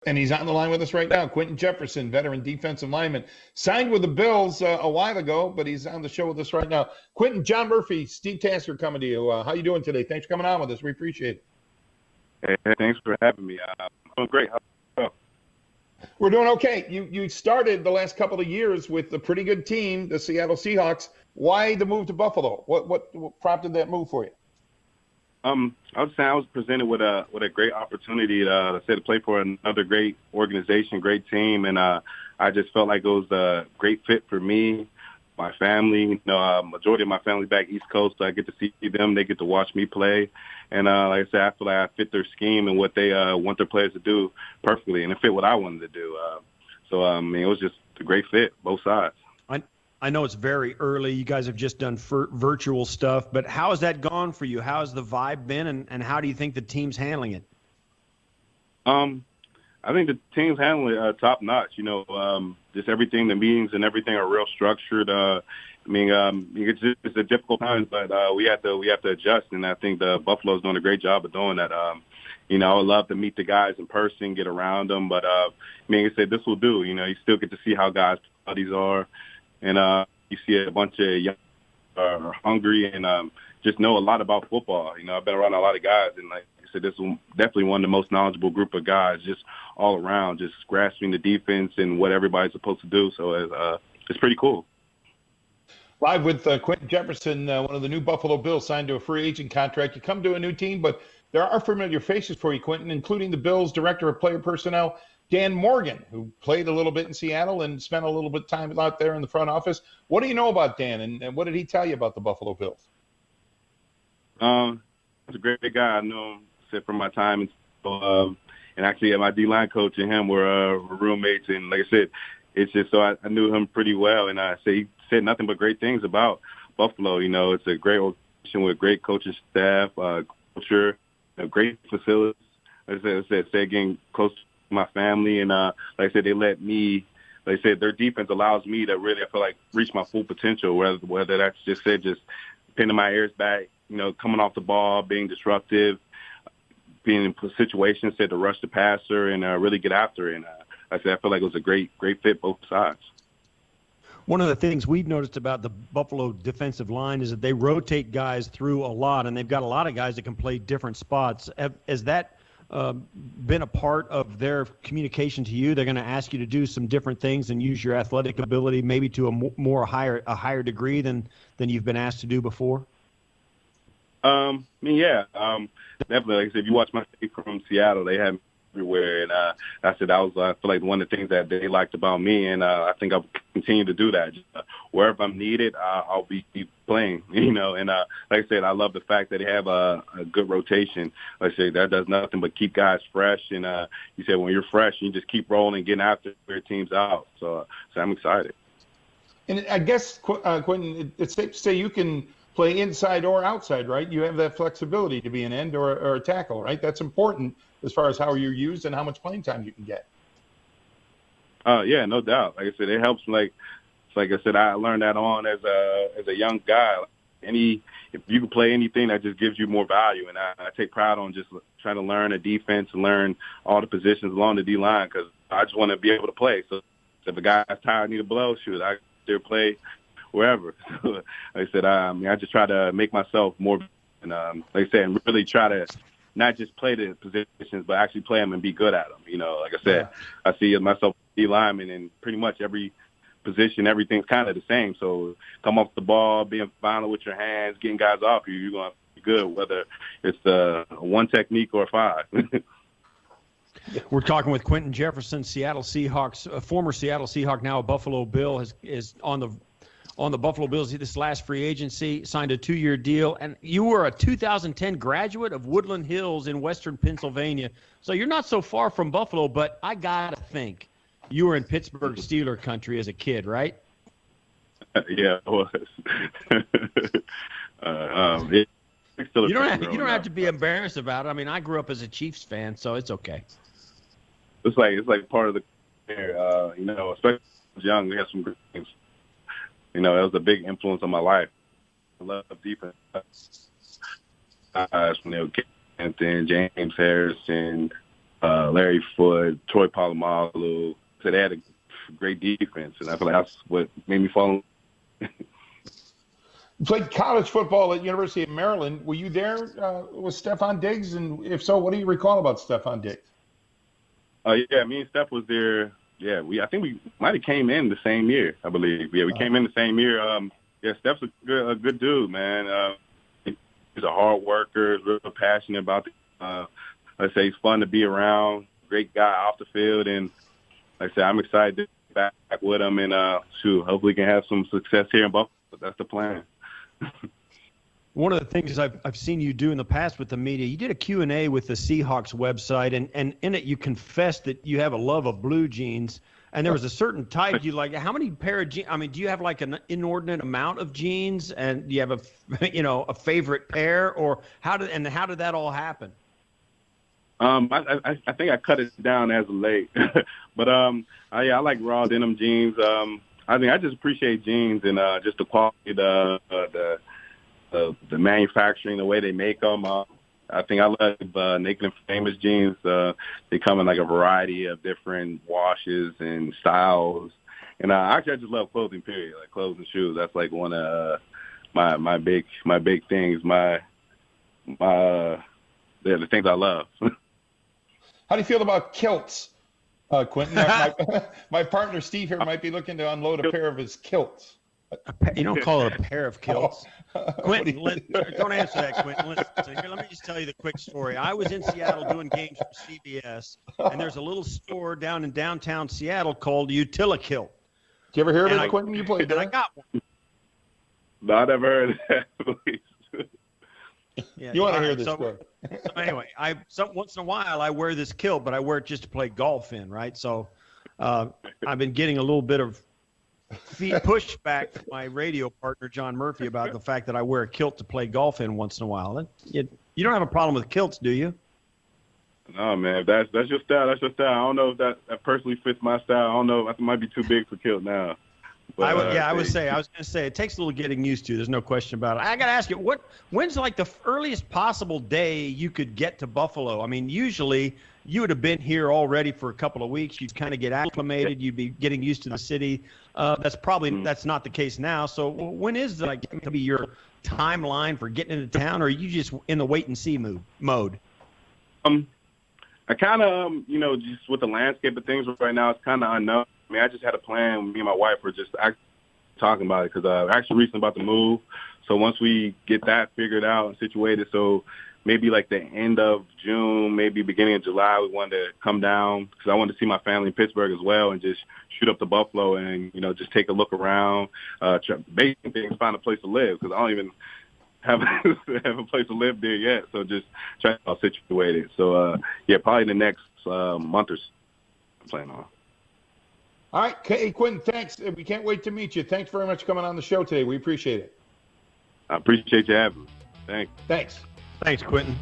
And he's on the line with us right now. Quinton Jefferson, veteran defensive lineman, signed with the Bills a while ago, but he's on the show with us right now. Quinton, John Murphy, Steve Tasker coming to you. How you doing today? Thanks for coming on with us. We appreciate it. Hey, thanks for having me. I'm doing great. How are you? We're doing okay. You started the last couple of years with a pretty good team, the Seattle Seahawks. Why the move to Buffalo? What prompted that move for you? I would say I was presented with a great opportunity to play for another great organization, great team, and I just felt like it was a great fit for me, my family. You know, majority of my family back East Coast, so I get to see them. They get to watch me play, and like I said, I feel like I fit their scheme and what they want their players to do perfectly, and it fit what I wanted to do. So I mean, it was just a great fit, both sides. I know it's very early. You guys have just done virtual stuff, but how has that gone for you? How has the vibe been, and how do you think the team's handling it? I think the team's handling it top notch. You know, just everything, the meetings and everything are real structured. I mean, it's a difficult time, but we have to adjust, and I think the Buffalo's doing a great job of doing that. You know, I would love to meet the guys in person, get around them, but I mean, I said this will do. You know, you still get to see how guys' bodies are. And you see a bunch of young are hungry and just know a lot about football. You know, I've been around a lot of guys, and like I said, this is definitely one of the most knowledgeable group of guys, just all around, just grasping the defense and what everybody's supposed to do. So it's pretty cool. Live with Quinton Jefferson, one of the new Buffalo Bills, signed to a free agent contract. You come to a new team, but there are familiar faces for you, Quinton, including the Bills' director of player personnel, Dan Morgan, who played a little bit in Seattle and spent a little bit of time out there in the front office. What do you know about Dan, and what did he tell you about the Buffalo Bills? He's a great guy. I know him from my time, and actually my D-line coach and him were roommates. And like I said, it's just so I knew him pretty well, and he said nothing but great things about Buffalo. You know, it's a great organization with great coaching staff, culture, great facilities. Like I said, getting close to my family, and like I said, they let me. Like I said, their defense allows me to really, I feel like, reach my full potential. Whether that's just pinning my ears back, you know, coming off the ball, being disruptive, being in situations to rush the passer and really get after it. And like I said, I feel like it was a great fit both sides. One of the things we've noticed about the Buffalo defensive line is that they rotate guys through a lot, and they've got a lot of guys that can play different spots. Has that been a part of their communication to you? They're going to ask you to do some different things and use your athletic ability maybe to a higher degree than you've been asked to do before? I mean, yeah, definitely. Like I said, if you watch my tape from Seattle, they had me everywhere, and I said I feel like one of the things that they liked about me, and I think I'll continue to do that. Just, wherever I'm needed, I'll be playing, you know. And like I said, I love the fact that they have a good rotation. Like I said, that does nothing but keep guys fresh. And you said when you're fresh, you just keep rolling, getting after your team's out. So I'm excited. And I guess, Quinton, it's safe to say you can play inside or outside, right? You have that flexibility to be an end or a tackle, right? That's important as far as how you're used and how much playing time you can get. Yeah, no doubt. Like I said, it helps. Like I said, I learned that on as a young guy. If you can play anything, that just gives you more value. And I take pride on just trying to learn a defense and learn all the positions along the D-line because I just want to be able to play. So if a guy's tired, need a blow, shoot, I still play wherever. Like I said, I just try to make myself more, and like I said, and really try to not just play the positions, but actually play them and be good at them. You know, like I said, I see myself D lineman, and pretty much every position, everything's kind of the same. So come off the ball, being violent with your hands, getting guys off you, you're going to be good, whether it's one technique or five. We're talking with Quinton Jefferson, Seattle Seahawks, a former Seattle Seahawk, now a Buffalo Bill, is on the Buffalo Bills this last free agency, signed a 2-year deal, and you were a 2010 graduate of Woodland Hills in western Pennsylvania. So you're not so far from Buffalo, but I got to think you were in Pittsburgh Steeler country as a kid, right? Yeah, I was. You don't have to be embarrassed about it. I mean, I grew up as a Chiefs fan, so it's okay. It's like part of the you know, especially when I was young, we had some great games. You know, it was a big influence on my life. I love defense. From Kilts and James Harrison, Larry Foote, Troy Polamalu. So they had a great defense, and I feel like that's what made me fall. You played college football at University of Maryland. Were you there with Stefon Diggs? And if so, what do you recall about Stefon Diggs? Yeah, me and Steph was there. Yeah, I think we might have came in the same year, I believe. Yeah, we came in the same year. Yeah, Steph's a good dude, man. He's a hard worker, real passionate about it. Let's say he's fun to be around, great guy off the field, and like I said, I'm excited to be back with him, and hopefully we can have some success here in Buffalo. That's the plan. One of the things I've seen you do in the past with the media, you did a Q&A with the Seahawks website, and in it you confessed that you have a love of blue jeans, and there was a certain type you like. How many pair of jeans? I mean, do you have like an inordinate amount of jeans, and do you have a favorite pair, or how did that all happen? I think I cut it down as of late, but I like raw denim jeans. I mean, I just appreciate jeans and just the quality, the manufacturing, the way they make them. I think I love Naked and Famous jeans. They come in like a variety of different washes and styles. And actually, I just love clothing. Period. Like clothes and shoes. That's like one of my big things. The things I love. How do you feel about kilts, Quinton? My partner Steve here might be looking to unload a pair of his kilts. You don't call it a pair of kilts. Quinton, don't answer that, Quinton. Listen, here, let me just tell you the quick story. I was in Seattle doing games for CBS, and there's a little store down in downtown Seattle called Utilikilt. Did you ever hear of it, Quinton? You played there? I got one. No, I never heard of that, please. Yeah, you want to hear this story. So anyway, once in a while I wear this kilt, but I wear it just to play golf in, right? So I've been getting a little bit of pushback from my radio partner John Murphy about the fact that I wear a kilt to play golf in once in a while. You don't have a problem with kilts, do you? No, man. That's your style. That's your style. I don't know if that personally fits my style. I don't know. I think it might be too big for kilt now. But, I was going to say it takes a little getting used to. There's no question about it. I got to ask you, when's like the earliest possible day you could get to Buffalo? I mean, usually you would have been here already for a couple of weeks. You'd kind of get acclimated. You'd be getting used to the city. That's not the case now. So when is like going to be your timeline for getting into town, or are you just in the wait and see mode? I kind of, just with the landscape of things right now, it's kind of unknown. I mean, I just had a plan. Me and my wife were just talking about it because actually recently about to move. So once we get that figured out and situated, so maybe like the end of June, maybe beginning of July, we wanted to come down because I wanted to see my family in Pittsburgh as well and just shoot up to Buffalo and, just take a look around. Basic things, find a place to live because I don't even have a place to live there yet. So just trying to get situated. So, probably the next month or so I'm planning on. All right. Hey, Quinton, thanks. We can't wait to meet you. Thanks very much for coming on the show today. We appreciate it. I appreciate you having me. Thanks. Thanks. Thanks, Quinton.